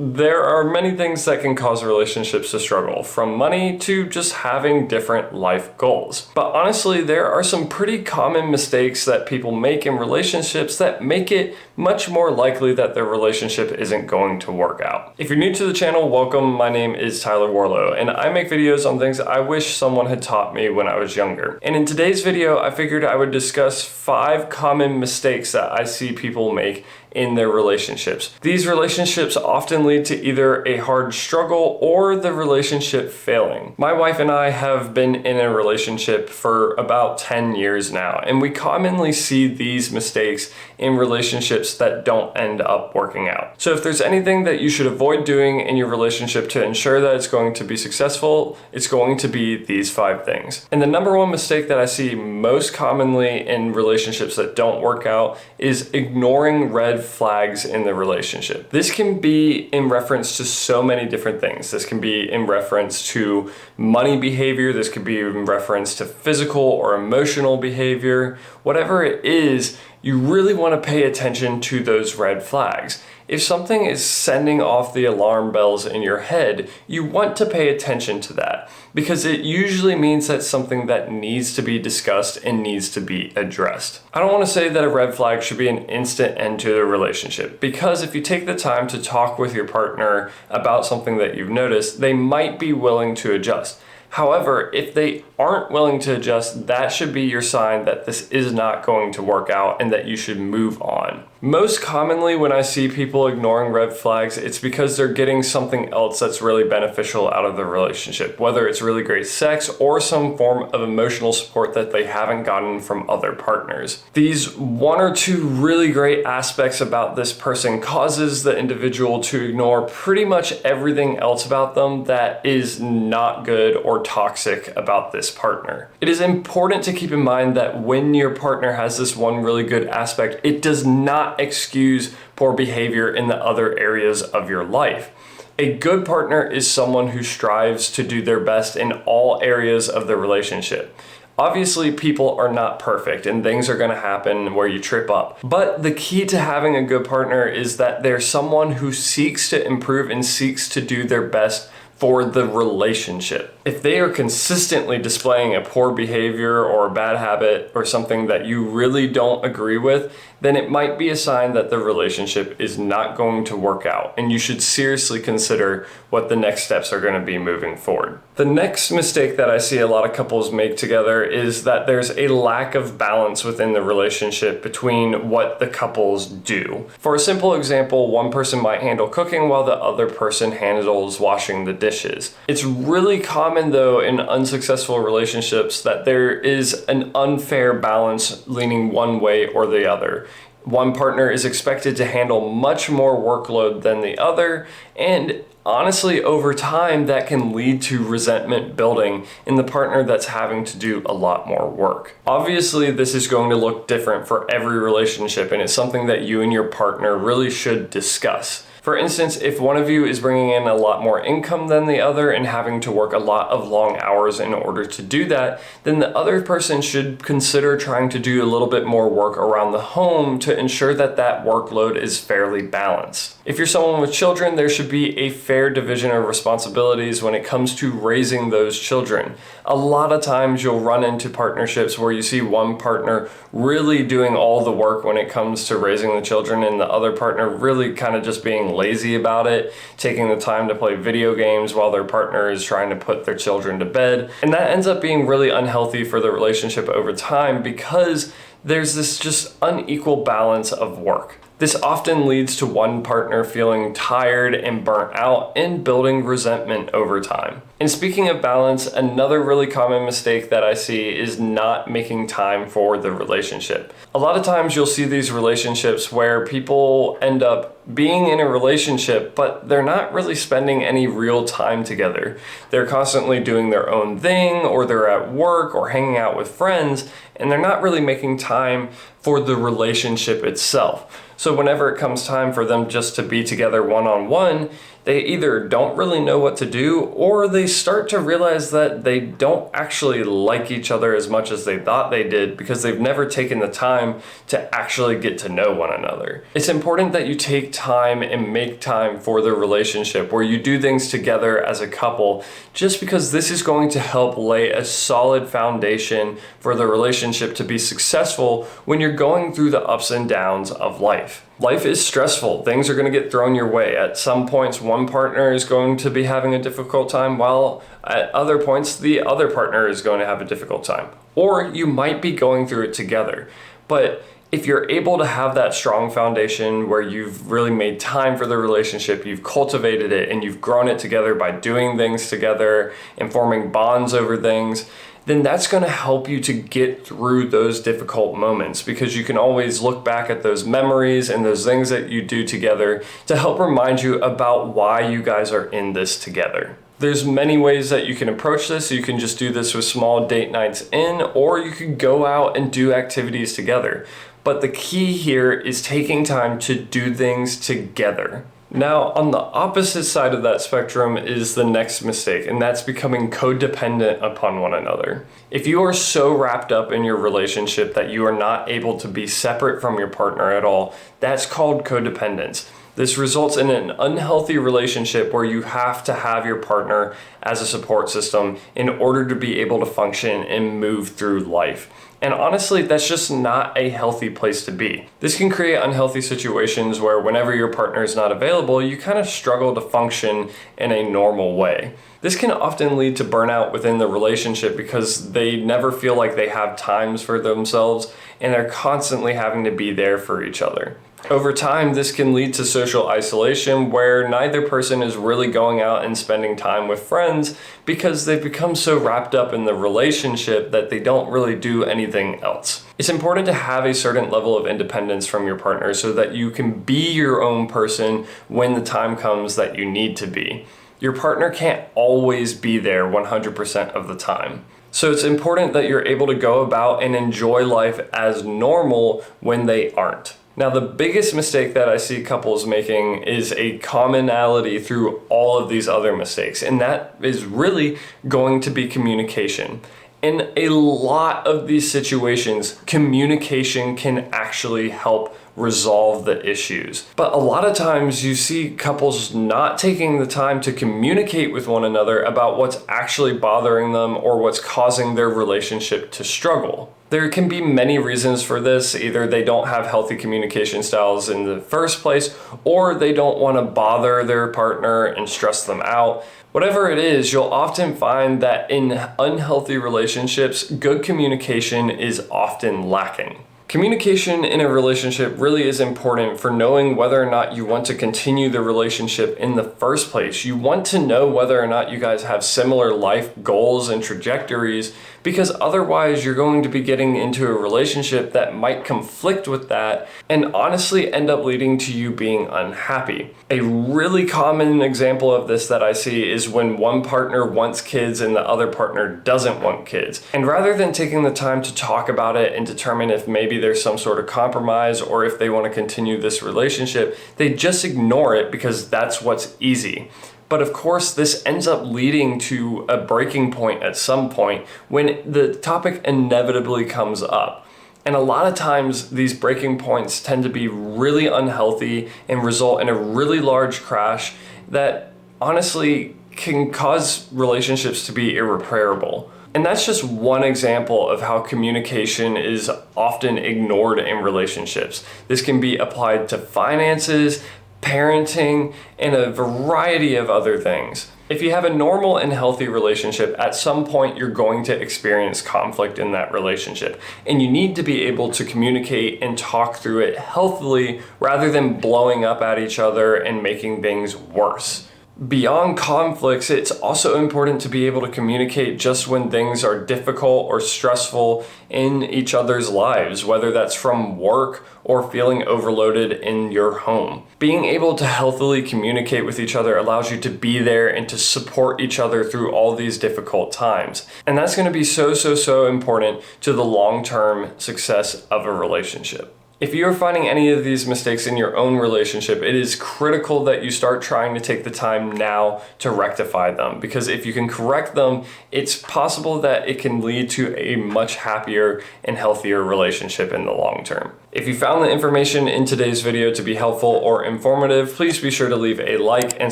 There are many things that can cause relationships to struggle, from money to just having different life goals. But honestly, there are some pretty common mistakes that people make in relationships that make it much more likely that their relationship isn't going to work out. If you're new to the channel, welcome. My name is Tyler Warlow, and I make videos on things I wish someone had taught me when I was younger. And in today's video, I figured I would discuss 5 common mistakes that I see people make in their relationships. These relationships often lead to either a hard struggle or the relationship failing. My wife and I have been in a relationship for about 10 years now, and we commonly see these mistakes in relationships that don't end up working out. So if there's anything that you should avoid doing in your relationship to ensure that it's going to be successful, it's going to be these 5 things. And the number one mistake that I see most commonly in relationships that don't work out is ignoring red flags in the relationship. This can be in reference to so many different things. This can be in reference to money behavior. This could be in reference to physical or emotional behavior. Whatever it is, you really want to pay attention to those red flags. If something is sending off the alarm bells in your head, you want to pay attention to that because it usually means that's something that needs to be discussed and needs to be addressed. I don't want to say that a red flag should be an instant end to the relationship, because if you take the time to talk with your partner about something that you've noticed, they might be willing to adjust. However, if they aren't willing to adjust, that should be your sign that this is not going to work out and that you should move on. Most commonly when I see people ignoring red flags, it's because they're getting something else that's really beneficial out of the relationship, whether it's really great sex or some form of emotional support that they haven't gotten from other partners. These 1 or 2 really great aspects about this person causes the individual to ignore pretty much everything else about them that is not good or toxic about this partner. It is important to keep in mind that when your partner has this one really good aspect, it does not excuse poor behavior in the other areas of your life. A good partner is someone who strives to do their best in all areas of the relationship. Obviously, people are not perfect and things are going to happen where you trip up. But the key to having a good partner is that they're someone who seeks to improve and seeks to do their best for the relationship. If they are consistently displaying a poor behavior or a bad habit or something that you really don't agree with, then it might be a sign that the relationship is not going to work out, and you should seriously consider what the next steps are going to be moving forward. The next mistake that I see a lot of couples make together is that there's a lack of balance within the relationship between what the couples do. For a simple example, one person might handle cooking while the other person handles washing the dishes. It's really common though in unsuccessful relationships that there is an unfair balance leaning one way or the other. One partner is expected to handle much more workload than the other, and honestly, over time, that can lead to resentment building in the partner that's having to do a lot more work. Obviously, this is going to look different for every relationship, and it's something that you and your partner really should discuss. For instance, if one of you is bringing in a lot more income than the other and having to work a lot of long hours in order to do that, then the other person should consider trying to do a little bit more work around the home to ensure that that workload is fairly balanced. If you're someone with children, there should be a fair division of responsibilities when it comes to raising those children. A lot of times you'll run into partnerships where you see one partner really doing all the work when it comes to raising the children and the other partner really kind of just being lazy about it, taking the time to play video games while their partner is trying to put their children to bed. And that ends up being really unhealthy for the relationship over time because there's this just unequal balance of work. This often leads to one partner feeling tired and burnt out and building resentment over time. And speaking of balance, another really common mistake that I see is not making time for the relationship. A lot of times you'll see these relationships where people end up being in a relationship, but they're not really spending any real time together. They're constantly doing their own thing, or they're at work or hanging out with friends, and they're not really making time for the relationship itself. So whenever it comes time for them just to be together one-on-one, they either don't really know what to do or they start to realize that they don't actually like each other as much as they thought they did because they've never taken the time to actually get to know one another. It's important that you take time and make time for the relationship where you do things together as a couple, just because this is going to help lay a solid foundation for the relationship to be successful when you're going through the ups and downs of life. Life is stressful. Things are going to get thrown your way. At some points, one partner is going to be having a difficult time, while at other points, the other partner is going to have a difficult time. Or you might be going through it together. But if you're able to have that strong foundation where you've really made time for the relationship, you've cultivated it, and you've grown it together by doing things together and forming bonds over things, then that's going to help you to get through those difficult moments, because you can always look back at those memories and those things that you do together to help remind you about why you guys are in this together. There's many ways that you can approach this. You can just do this with small date nights in, or you could go out and do activities together. But the key here is taking time to do things together. Now, on the opposite side of that spectrum is the next mistake, and that's becoming codependent upon one another. If you are so wrapped up in your relationship that you are not able to be separate from your partner at all, that's called codependence. This results in an unhealthy relationship where you have to have your partner as a support system in order to be able to function and move through life. And honestly, that's just not a healthy place to be. This can create unhealthy situations where whenever your partner is not available, you kind of struggle to function in a normal way. This can often lead to burnout within the relationship because they never feel like they have times for themselves and they're constantly having to be there for each other. Over time, this can lead to social isolation where neither person is really going out and spending time with friends because they've become so wrapped up in the relationship that they don't really do anything else. It's important to have a certain level of independence from your partner so that you can be your own person when the time comes that you need to be. Your partner can't always be there 100% of the time. So it's important that you're able to go about and enjoy life as normal when they aren't. Now, the biggest mistake that I see couples making is a commonality through all of these other mistakes, and that is really going to be communication. In a lot of these situations, communication can actually help resolve the issues. But a lot of times you see couples not taking the time to communicate with one another about what's actually bothering them or what's causing their relationship to struggle. There can be many reasons for this. Either they don't have healthy communication styles in the first place, or they don't want to bother their partner and stress them out. Whatever it is, you'll often find that in unhealthy relationships, good communication is often lacking. Communication in a relationship really is important for knowing whether or not you want to continue the relationship in the first place. You want to know whether or not you guys have similar life goals and trajectories, because otherwise you're going to be getting into a relationship that might conflict with that and honestly end up leading to you being unhappy. A really common example of this that I see is when one partner wants kids and the other partner doesn't want kids. And rather than taking the time to talk about it and determine if maybe there's some sort of compromise or if they want to continue this relationship, they just ignore it because that's what's easy. But of course, this ends up leading to a breaking point at some point when the topic inevitably comes up. And a lot of times these breaking points tend to be really unhealthy and result in a really large crash that honestly can cause relationships to be irreparable. And that's just one example of how communication is often ignored in relationships. This can be applied to finances, parenting, and a variety of other things. If you have a normal and healthy relationship, at some point you're going to experience conflict in that relationship. And you need to be able to communicate and talk through it healthily rather than blowing up at each other and making things worse. Beyond conflicts, it's also important to be able to communicate just when things are difficult or stressful in each other's lives, whether that's from work or feeling overloaded in your home. Being able to healthily communicate with each other allows you to be there and to support each other through all these difficult times. And that's going to be so important to the long-term success of a relationship. If you are finding any of these mistakes in your own relationship, it is critical that you start trying to take the time now to rectify them, because if you can correct them, it's possible that it can lead to a much happier and healthier relationship in the long term. If you found the information in today's video to be helpful or informative, please be sure to leave a like and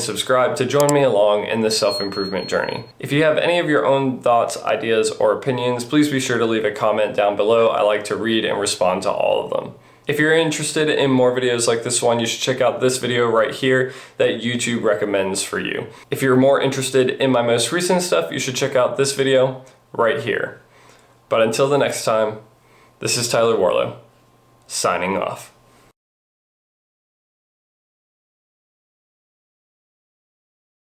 subscribe to join me along in this self-improvement journey. If you have any of your own thoughts, ideas, or opinions, please be sure to leave a comment down below. I like to read and respond to all of them. If you're interested in more videos like this one, you should check out this video right here that YouTube recommends for you. If you're more interested in my most recent stuff, you should check out this video right here. But until the next time, this is Tyler Warlow, signing off.